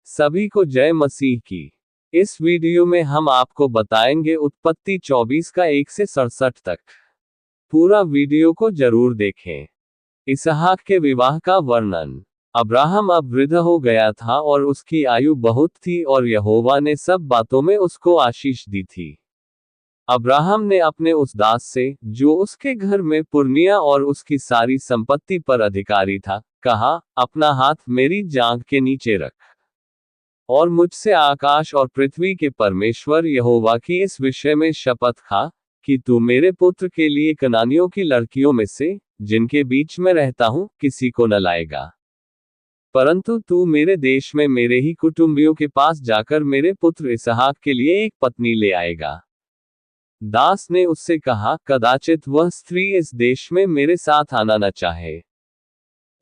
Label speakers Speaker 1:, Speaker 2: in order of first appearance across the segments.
Speaker 1: सभी को जय मसीह की। इस वीडियो में हम आपको बताएंगे उत्पत्ति 24 का 1 से 67 तक। पूरा वीडियो को जरूर देखें। इसहाक के विवाह का वर्णन। अब्राहम अब वृद्ध हो गया था और उसकी आयु बहुत थी और यहोवा ने सब बातों में उसको आशीष दी थी। अब्राहम ने अपने उस दास से, जो उसके घर में पुरनिया और उसकी सारी संपत्ति पर अधिकारी था, कहा, अपना हाथ मेरी जांघ के नीचे रख और मुझसे आकाश और पृथ्वी के परमेश्वर यहोवा की इस विषय में शपथ खा कि तू मेरे पुत्र के लिए कनानियों की लड़कियों में से, जिनके बीच में रहता हूं, किसी को न लाएगा, परंतु तू मेरे देश में मेरे ही कुटुंबियों के पास जाकर मेरे पुत्र इसहाक के लिए एक पत्नी ले आएगा। दास ने उससे कहा, कदाचित वह स्त्री इस देश में मेरे साथ आना न चाहे,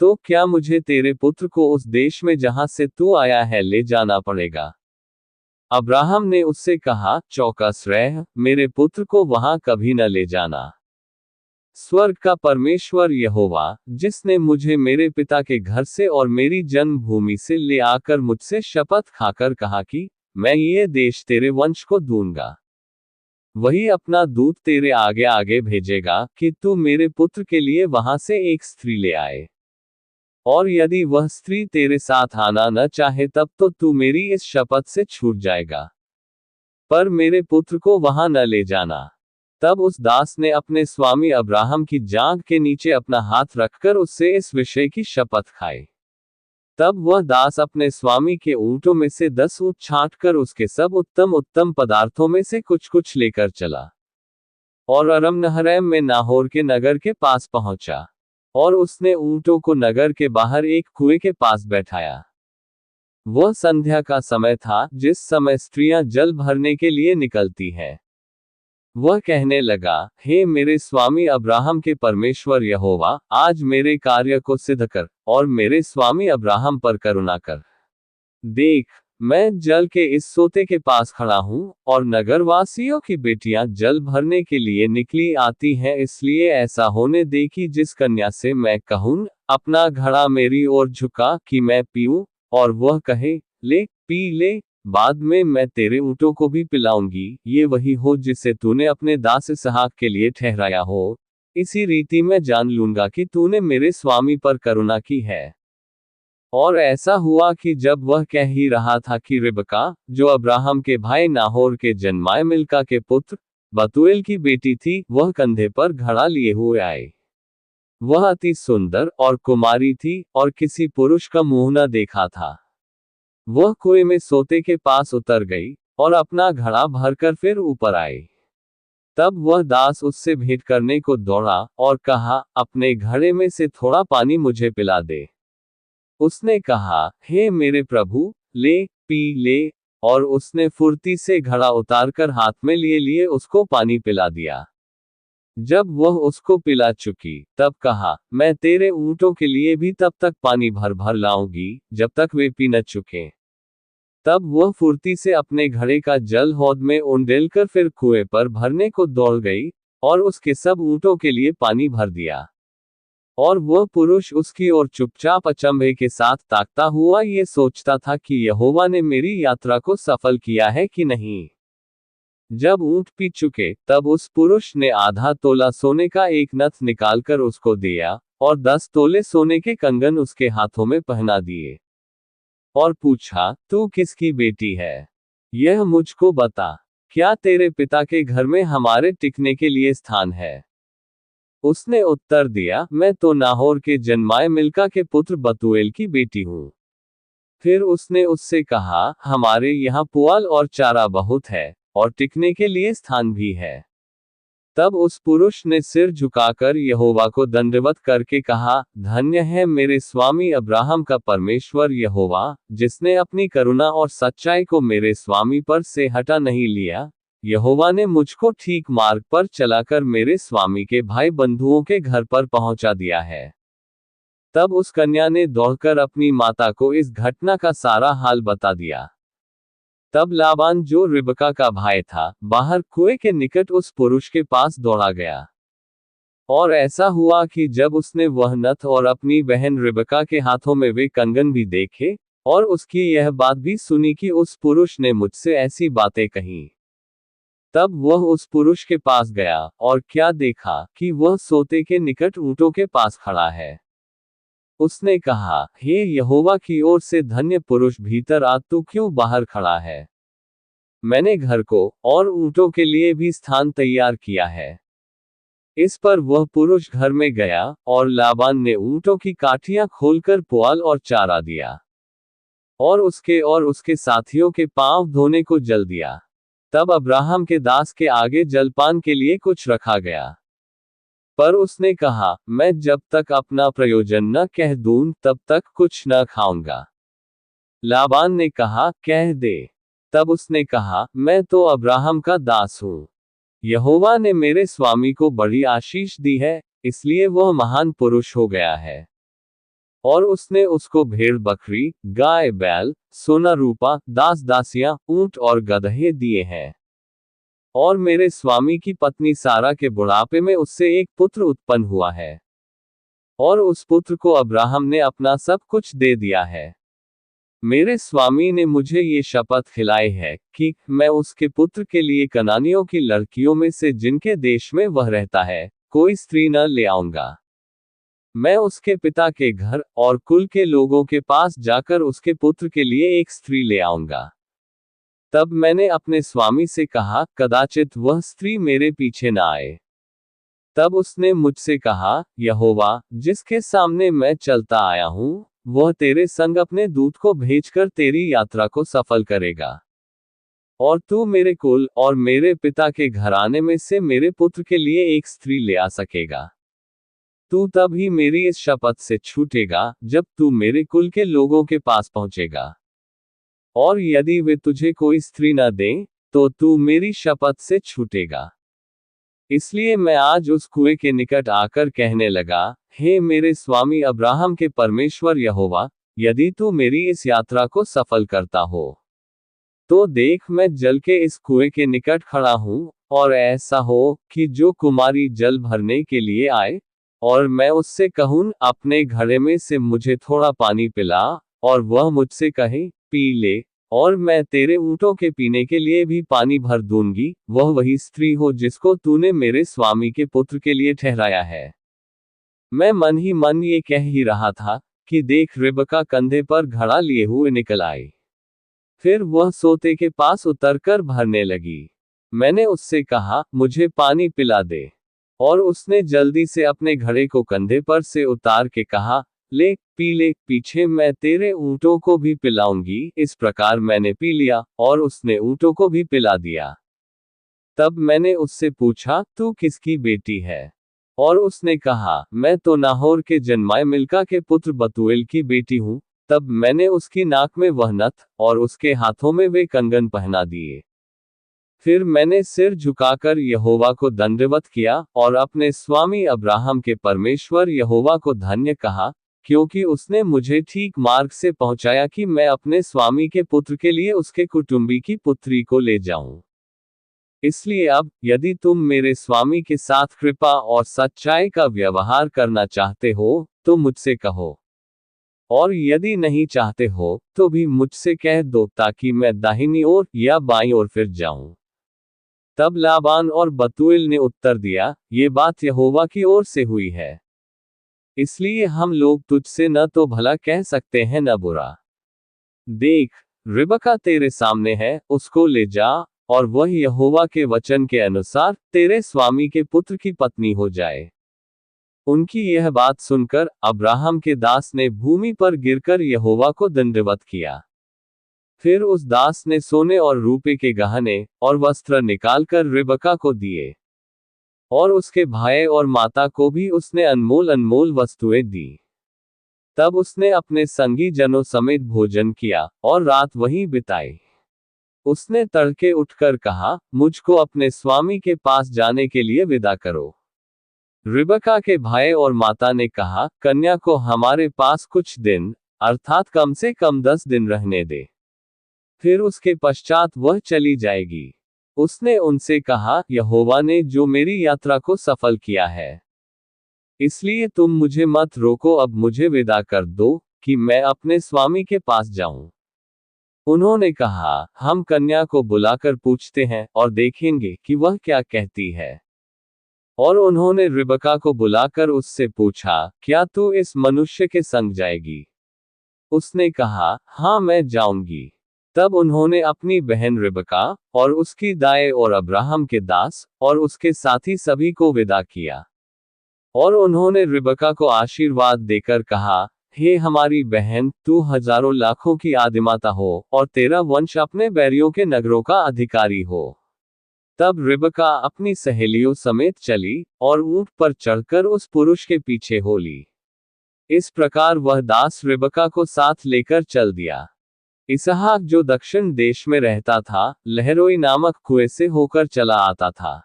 Speaker 1: तो क्या मुझे तेरे पुत्र को उस देश में जहां से तू आया है ले जाना पड़ेगा? अब्राहम ने उससे कहा, चौकस रह, मेरे पुत्र को वहां कभी न ले जाना। स्वर्ग का परमेश्वर यहोवा, जिसने मुझे मेरे पिता के घर से और मेरी जन्मभूमि से ले आकर मुझसे शपथ खाकर कहा कि मैं ये देश तेरे वंश को दूंगा, वही अपना दूत तेरे आगे आगे भेजेगा कि तू मेरे पुत्र के लिए वहां से एक स्त्री ले आए। और यदि वह स्त्री तेरे साथ आना न चाहे तब तो तू मेरी इस शपथ से छूट जाएगा, पर मेरे पुत्र को वहां न ले जाना। तब उस दास ने अपने स्वामी अब्राहम की जांघ के नीचे अपना हाथ रखकर उससे इस विषय की शपथ खाई। तब वह दास अपने स्वामी के ऊंटों में से 10 ऊंट छांट कर उसके सब उत्तम उत्तम पदार्थों में से कुछ कुछ लेकर चला और अरम नहरैम में नाहोर के नगर के पास पहुंचा, और उसने ऊंटों को नगर के बाहर एक कुएं के पास बैठाया। वह संध्या का समय था, जिस समय स्त्रियां जल भरने के लिए निकलती हैं। वह कहने लगा, हे मेरे स्वामी अब्राहम के परमेश्वर यहोवा, आज मेरे कार्य को सिद्ध कर और मेरे स्वामी अब्राहम पर करुणा कर। देख, मैं जल के इस सोते के पास खड़ा हूं और नगरवासियों की बेटियां जल भरने के लिए निकली आती हैं, इसलिए ऐसा होने दे कि जिस कन्या से मैं कहूं, अपना घड़ा मेरी ओर झुका कि मैं पीऊं, और वह कहे, ले पी ले, बाद में मैं तेरे ऊंटों को भी पिलाऊंगी, ये वही हो जिसे तूने अपने दास इसहाक के लिए ठहराया हो। इसी रीति मैं जान लूंगा कि तूने मेरे स्वामी पर करुणा की है। और ऐसा हुआ कि जब वह कह ही रहा था कि रिबका, जो अब्राहम के भाई नाहोर के जन्माए मिल्का के पुत्र बतूएल की बेटी थी, वह कंधे पर घड़ा लिए हुए आई। वह अति सुंदर और कुमारी थी और किसी पुरुष का मुंह न देखा था। वह कुएं में सोते के पास उतर गई और अपना घड़ा भरकर फिर ऊपर आई। तब वह दास उससे भेंट करने को दौड़ा और कहा, अपने घड़े में से थोड़ा पानी मुझे पिला दे। उसने कहा, हे मेरे प्रभु, ले पी ले, और उसने फुर्ती से घड़ा उतारकर हाथ में लिए लिए उसको पानी पिला दिया। जब वह उसको पिला चुकी, तब कहा, मैं तेरे ऊंटों के लिए भी तब तक पानी भर भर लाऊंगी जब तक वे पी न चुके। तब वह फुर्ती से अपने घड़े का जल हौद में उंडेलकर फिर कुएं पर भरने को दौड़ गई और उसके सब ऊंटों के लिए पानी भर दिया। और वह पुरुष उसकी ओर चुपचाप अचंभे के साथ ताकता हुआ ये सोचता था कि यहोवा ने मेरी यात्रा को सफल किया है कि नहीं। जब ऊंट पी चुके, तब उस पुरुष ने आधा तोला सोने का एक नथ निकालकर उसको दिया और 10 तोले सोने के कंगन उसके हाथों में पहना दिए और पूछा, तू किसकी बेटी है? यह मुझको बता। क्या तेरे पिता के घर में हमारे टिकने के लिए स्थान है? उसने उत्तर दिया, मैं तो नाहोर के जन्माए मिल्का के पुत्र बतूएल की बेटी हूं। फिर उसने उससे कहा, हमारे यहाँ पुआल और चारा बहुत है और टिकने के लिए स्थान भी है। तब उस पुरुष ने सिर झुकाकर यहोवा को दंडवत करके कहा, धन्य है मेरे स्वामी अब्राहम का परमेश्वर यहोवा, जिसने अपनी करुणा और सच्चाई को मेरे स्वामी पर से हटा नहीं लिया। यहोवा ने मुझको ठीक मार्ग पर चलाकर मेरे स्वामी के भाई बंधुओं के घर पर पहुंचा दिया है। तब उस कन्या ने दौड़कर अपनी माता को इस घटना का सारा हाल बता दिया। तब लाबान, जो रिबका का भाई था, बाहर कुएं के निकट उस पुरुष के पास दौड़ा गया। और ऐसा हुआ कि जब उसने वह नथ और अपनी बहन रिबका के हाथों में वे कंगन भी देखे, और उसकी यह बात भी सुनी कि उस पुरुष ने मुझसे ऐसी बातें कही। तब वह उस पुरुष के पास गया, और क्या देखा कि वह सोते के निकट ऊँटों के पास खड़ा है। उसने कहा, हे यहोवा की ओर से धन्य पुरुष, भीतर आ, तू क्यों बाहर खड़ा है? मैंने घर को और ऊँटों के लिए भी स्थान तैयार किया है। इस पर वह पुरुष घर में गया, और लाबान ने ऊँटों की काठियां खोलकर पुआल और चारा दिया, और उसके साथियों के पांव धोने को जल दिया। तब अब्राहम के दास के आगे जलपान के लिए कुछ रखा गया। पर उसने कहा, मैं जब तक अपना प्रयोजन न कह दूं तब तक कुछ न खाऊंगा। लाबान ने कहा, कह दे। तब उसने कहा, मैं तो अब्राहम का दास हूं। यहोवा ने मेरे स्वामी को बड़ी आशीष दी है, इसलिए वह महान पुरुष हो गया है। और उसने उसको भेड़ बकरी, गाय बैल, सोना रूपा, दास दासियां, ऊंट और गदहे दिए हैं। और मेरे स्वामी की पत्नी सारा के बुढ़ापे में उससे एक पुत्र उत्पन्न हुआ है। और उस पुत्र को अब्राहम ने अपना सब कुछ दे दिया है। मेरे स्वामी ने मुझे ये शपथ खिलाई है कि मैं उसके पुत्र के लिए कनानियों की लड़कियों में से जिनके देश में वह रहता है, कोई स्त्री न ले आऊंगा। मैं उसके पिता के घर और कुल के लोगों के पास जाकर उसके पुत्र के लिए एक स्त्री ले आऊंगा। तब मैंने अपने स्वामी से कहा, कदाचित वह स्त्री मेरे पीछे न आए। तब उसने मुझसे कहा, यहोवा, जिसके सामने मैं चलता आया हूं, वह तेरे संग अपने दूत को भेजकर तेरी यात्रा को सफल करेगा। और तू मेरे कुल और मेरे पिता के घराने में से मेरे पुत्र के लिए एक स्त्री ले आ सकेगा। तू तब ही मेरी इस शपथ से छूटेगा जब तू मेरे कुल के लोगों के पास पहुंचेगा। और यदि वे तुझे कोई स्त्री न दें, तो तू मेरी शपथ से छूटेगा। इसलिए मैं आज उस कुएं के निकट आकर कहने लगा, हे मेरे स्वामी अब्राहम के परमेश्वर यहोवा, यदि तू मेरी इस यात्रा को सफल करता हो, तो देख, मैं जल के इस कुएं के निकट खड़ा हूं, और ऐसा हो कि जो कुमारी जल भरने के लिए आए, और मैं उससे कहूं, अपने घड़े में से मुझे थोड़ा पानी पिला, और वह मुझसे कहे, पी ले, और मैं तेरे ऊँटों के पीने के लिए भी पानी भर दूंगी, वह वही स्त्री हो जिसको तूने मेरे स्वामी के पुत्र के लिए ठहराया है। मैं मन ही मन ये कह ही रहा था कि देख, रिबका कंधे पर घड़ा लिए हुए निकल आई। फिर वह सोते के पास उतरकर भरने लगी। मैंने उससे कहा, मुझे पानी पिला दे। और उसने जल्दी से अपने घड़े को कंधे पर से उतार के कहा, ले, पी ले, पीछे मैं तेरे ऊँटों को भी पिलाऊंगी। इस प्रकार मैंने पी लिया, और उसने ऊँटों को भी पिला दिया। तब मैंने उससे पूछा, तू किसकी बेटी है? और उसने कहा, मैं तो नाहोर के जन्माए मिल्का के पुत्र बतूएल की बेटी हूँ। तब मैंने उसकी नाक में वह नथ और उसके हाथों में वे कंगन पहना दिए। फिर मैंने सिर झुकाकर यहोवा को दंडवत किया, और अपने स्वामी अब्राहम के परमेश्वर यहोवा को धन्य कहा, क्योंकि उसने मुझे ठीक मार्ग से पहुंचाया कि मैं अपने स्वामी के पुत्र के लिए उसके कुटुंबी की पुत्री को ले जाऊं। इसलिए अब, यदि तुम मेरे स्वामी के साथ कृपा और सच्चाई का व्यवहार करना चाहते हो, तो मुझसे कहो। और यदि नहीं चाहते हो, तो भी मुझसे कह दो, ताकि मैं दाहिनी ओर या बाईं ओर फिर जाऊं। तब लाबान और बतूएल ने उत्तर दिया, ये बात यहोवा की ओर से हुई है, इसलिए हम लोग तुझसे न तो भला कह सकते हैं न बुरा। देख, रिबका तेरे सामने है, उसको ले जा, और वह यहोवा के वचन के अनुसार तेरे स्वामी के पुत्र की पत्नी हो जाए। उनकी यह बात सुनकर अब्राहम के दास ने भूमि पर गिरकर यहोवा को दंडवत किया। फिर उस दास ने सोने और रूपे के गहने और वस्त्र निकालकर रिबका को दिए, और उसके भाई और माता को भी उसने अनमोल अनमोल वस्तुएं दी। तब उसने अपने संगी जनों समेत भोजन किया, और रात वहीं बिताई। उसने तड़के उठकर कहा, मुझको अपने स्वामी के पास जाने के लिए विदा करो। रिबका के भाई और माता ने कहा, कन्या को हमारे पास कुछ दिन, अर्थात कम से कम 10 दिन रहने दे, फिर उसके पश्चात वह चली जाएगी। उसने उनसे कहा, यहोवा ने जो मेरी यात्रा को सफल किया है, इसलिए तुम मुझे मत रोको, अब मुझे विदा कर दो, कि मैं अपने स्वामी के पास जाऊं। उन्होंने कहा, हम कन्या को बुलाकर पूछते हैं और देखेंगे कि वह क्या कहती है। और उन्होंने रिबका को बुलाकर उससे पूछा, क्या तू इस मनुष्य के संग जाएगी? उसने कहा, हाँ मैं जाऊंगी। तब उन्होंने अपनी बहन रिबका और उसकी दाई और अब्राहम के दास और उसके साथी सभी को विदा किया। और उन्होंने रिबका को आशीर्वाद देकर कहा, हे हमारी बहन, तू हजारों लाखों की आदिमाता हो और तेरा वंश अपने बैरियों के नगरों का अधिकारी हो। तब रिबका अपनी सहेलियों समेत चली और ऊंट पर चढ़कर उस पुरुष के पीछे हो ली। इस प्रकार वह दास रिबका को साथ लेकर चल दिया। इसहाक जो दक्षिण देश में रहता था, लहरोई नामक कुएं से होकर चला आता था।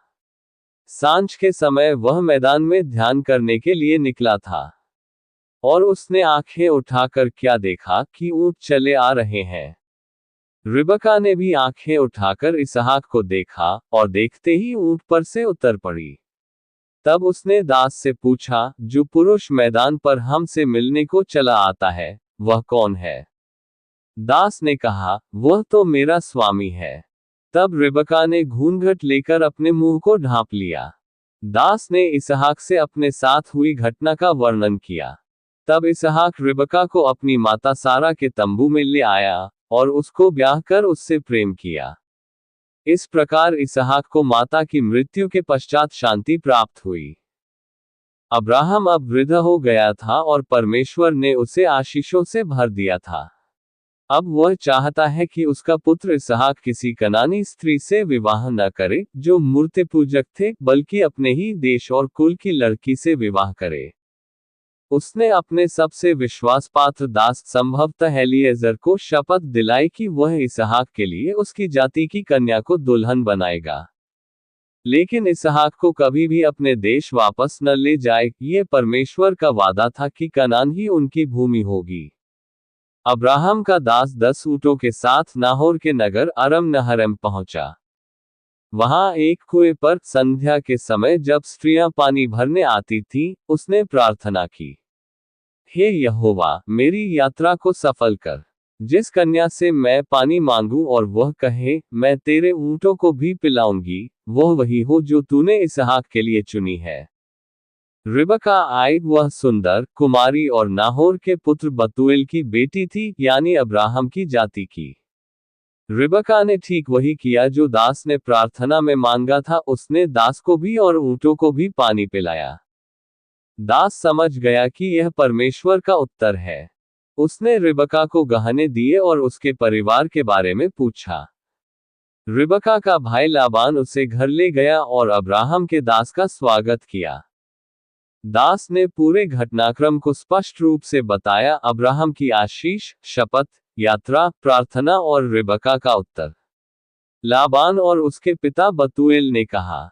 Speaker 1: सांझ के समय वह मैदान में ध्यान करने के लिए निकला था। और उसने आंखें उठाकर क्या देखा कि ऊंट चले आ रहे हैं। रिबका ने भी आंखें उठाकर इसहाक को देखा और देखते ही ऊंट पर से उतर पड़ी। तब उसने दास से पूछा, जो पुरुष मैदान पर हमसे मिलने को चला आता है, वह कौन है? दास ने कहा, वह तो मेरा स्वामी है। तब रिबका ने घूंघट लेकर अपने मुंह को ढांप लिया। दास ने इसहाक से अपने साथ हुई घटना का वर्णन किया। तब इसहाक रिबका को अपनी माता सारा के तंबू में ले आया और उसको ब्याह कर उससे प्रेम किया। इस प्रकार इसहाक को माता की मृत्यु के पश्चात शांति प्राप्त हुई। अब्राहम अब वृद्ध हो गया था और परमेश्वर ने उसे आशीषों से भर दिया था। अब वह चाहता है कि उसका पुत्र इसहाक किसी कनानी स्त्री से विवाह न करे जो मूर्ति पूजक थे, बल्कि अपने ही देश और कुल की लड़की से विवाह करे। उसने अपने सबसे विश्वासपात्र दास संभवतः एलीएजर को शपथ दिलाई कि वह इसहाक के लिए उसकी जाति की कन्या को दुल्हन बनाएगा। लेकिन इसहाक को कभी भी अपने देश वापस न ले जाए, ये परमेश्वर का वादा था कि कनान ही उनकी भूमि होगी। अब्राहम का दास 10 ऊँटों के साथ नाहोर के नगर अरम नहरम पहुंचा। वहां एक कुएं पर संध्या के समय जब स्त्रियां पानी भरने आती थीं, उसने प्रार्थना की, हे यहोवा, मेरी यात्रा को सफल कर। जिस कन्या से मैं पानी मांगूं और वह कहे, मैं तेरे ऊंटों को भी पिलाऊंगी, वह वही हो जो तूने इसहाक के लिए चुनी है। रिबका आई, वह सुंदर कुमारी और नाहोर के पुत्र बतूएल की बेटी थी, यानी अब्राहम की जाति की। रिबका ने ठीक वही किया जो दास ने प्रार्थना में मांगा था। उसने दास को भी और ऊंटों को भी पानी पिलाया। दास समझ गया कि यह परमेश्वर का उत्तर है। उसने रिबका को गहने दिए और उसके परिवार के बारे में पूछा। रिबका का भाई लाबान उसे घर ले गया और अब्राहम के दास का स्वागत किया। दास ने पूरे घटनाक्रम को स्पष्ट रूप से बताया, अब्राहम की आशीष, शपथ, यात्रा, प्रार्थना और रिबका का उत्तर। लाबान और उसके पिता बतूएल ने कहा,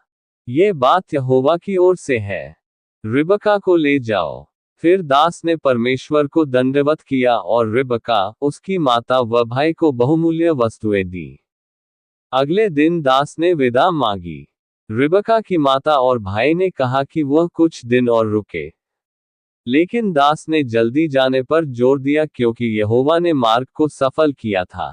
Speaker 1: यह बात यहोवा की ओर से है, रिबका को ले जाओ। फिर दास ने परमेश्वर को दंडवत किया और रिबका, उसकी माता व भाई को बहुमूल्य वस्तुएं दी। अगले दिन दास ने विदा मांगी। रिबका की माता और भाई ने कहा कि वह कुछ दिन और रुके, लेकिन दास ने जल्दी जाने पर जोर दिया क्योंकि यहोवा ने मार्ग को सफल किया था।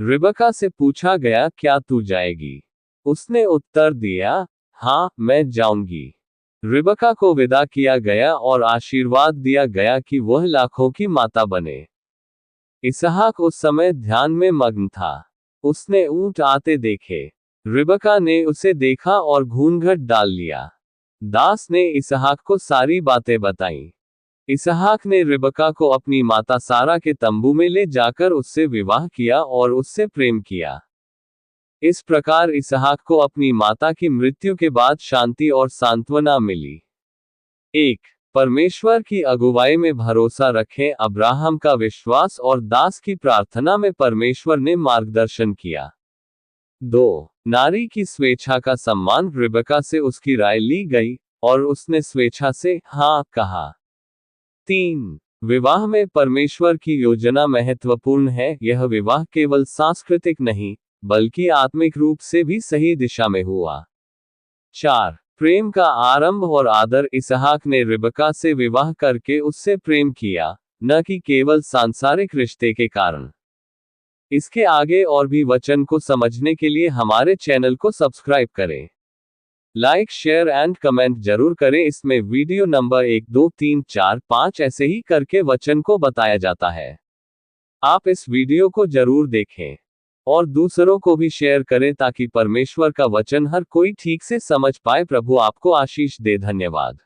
Speaker 1: रिबका से पूछा गया, क्या तू जाएगी? उसने उत्तर दिया, हाँ, मैं जाऊंगी। रिबका को विदा किया गया और आशीर्वाद दिया गया कि वह लाखों की माता बने। इसहाक उस समय ध्यान में मग्न था। उसने ऊंट आते देखे। रिबका ने उसे देखा और घूंघट डाल लिया। दास ने इसहाक को सारी बातें बताईं। इसहाक ने रिबका को अपनी माता सारा के तंबू में ले जाकर उससे विवाह किया और उससे प्रेम किया। इस प्रकार इसहाक को अपनी माता की मृत्यु के बाद शांति और सांत्वना मिली। 1. परमेश्वर की अगुवाई में भरोसा रखें। अब्राहम का विश्वास और दास की प्रार्थना में परमेश्वर ने मार्गदर्शन किया। 2. नारी की स्वेच्छा का सम्मान। रिबका से उसकी राय ली गई और उसने स्वेच्छा से हाँ कहा। 3. विवाह में परमेश्वर की योजना महत्वपूर्ण है। यह विवाह केवल सांस्कृतिक नहीं, बल्कि आत्मिक रूप से भी सही दिशा में हुआ। 4. प्रेम का आरंभ और आदर। इसहाक ने रिबका से विवाह करके उससे प्रेम किया, न कि केवल सांसारिक रिश्ते के कारण। इसके आगे और भी वचन को समझने के लिए हमारे चैनल को सब्सक्राइब करें। लाइक, शेयर एंड कमेंट जरूर करें। इसमें वीडियो नंबर 1, 2, 3, 4, 5 ऐसे ही करके वचन को बताया जाता है। आप इस वीडियो को जरूर देखें और दूसरों को भी शेयर करें ताकि परमेश्वर का वचन हर कोई ठीक से समझ पाए। प्रभु आपको आशीष दे। धन्यवाद।